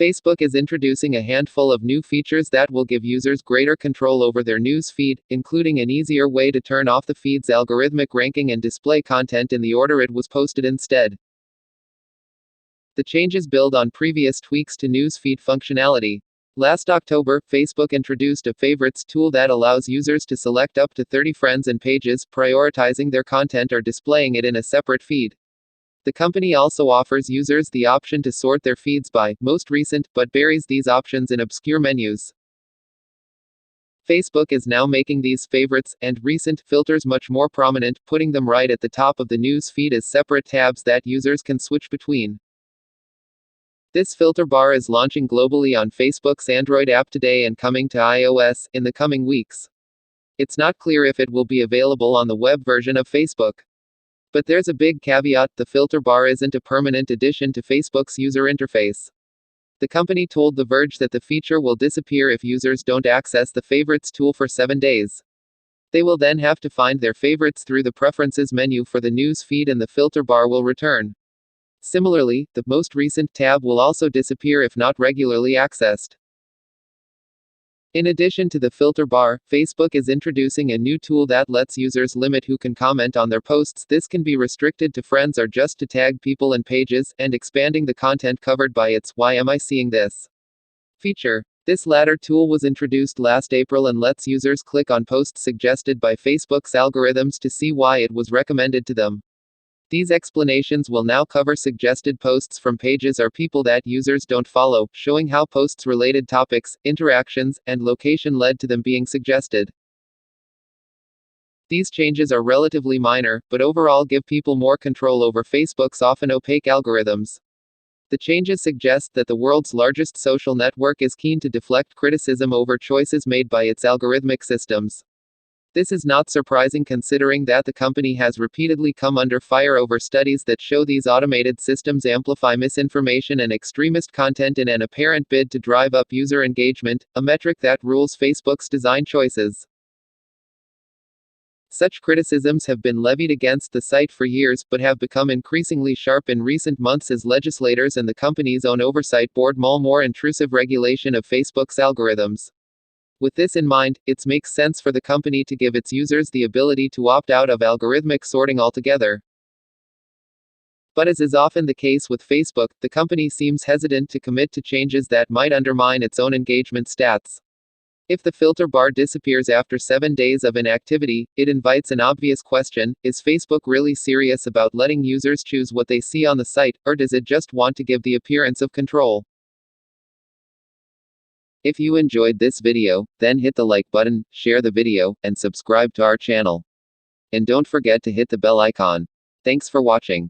Facebook is introducing a handful of new features that will give users greater control over their news feed, including an easier way to turn off the feed's algorithmic ranking and display content in the order it was posted instead. The changes build on previous tweaks to news feed functionality. Last October, Facebook introduced a favorites tool that allows users to select up to 30 friends and pages, prioritizing their content or displaying it in a separate feed. The company also offers users the option to sort their feeds by most recent, but buries these options in obscure menus. Facebook is now making these favorites and recent filters much more prominent, putting them right at the top of the news feed as separate tabs that users can switch between. This filter bar is launching globally on Facebook's Android app today and coming to iOS in the coming weeks. It's not clear if it will be available on the web version of Facebook. But there's a big caveat: the filter bar isn't a permanent addition to Facebook's user interface. The company told The Verge that the feature will disappear if users don't access the favorites tool for 7 days. They will then have to find their favorites through the preferences menu for the news feed and the filter bar will return. Similarly, the most recent tab will also disappear if not regularly accessed. In addition to the filter bar, Facebook is introducing a new tool that lets users limit who can comment on their posts. This can be restricted to friends or just to tag people and pages, and expanding the content covered by its "Why Am I Seeing This?" feature. This latter tool was introduced last April and lets users click on posts suggested by Facebook's algorithms to see why it was recommended to them. These explanations will now cover suggested posts from pages or people that users don't follow, showing how posts' related topics, interactions, and location led to them being suggested. These changes are relatively minor, but overall give people more control over Facebook's often opaque algorithms. The changes suggest that the world's largest social network is keen to deflect criticism over choices made by its algorithmic systems. This is not surprising considering that the company has repeatedly come under fire over studies that show these automated systems amplify misinformation and extremist content in an apparent bid to drive up user engagement, a metric that rules Facebook's design choices. Such criticisms have been levied against the site for years, but have become increasingly sharp in recent months as legislators and the company's own oversight board mull more intrusive regulation of Facebook's algorithms. With this in mind, it makes sense for the company to give its users the ability to opt out of algorithmic sorting altogether. But as is often the case with Facebook, the company seems hesitant to commit to changes that might undermine its own engagement stats. If the filter bar disappears after 7 days of inactivity, it invites an obvious question: is Facebook really serious about letting users choose what they see on the site, or does it just want to give the appearance of control? If you enjoyed this video, then hit the like button, share the video, and subscribe to our channel. And don't forget to hit the bell icon. Thanks for watching.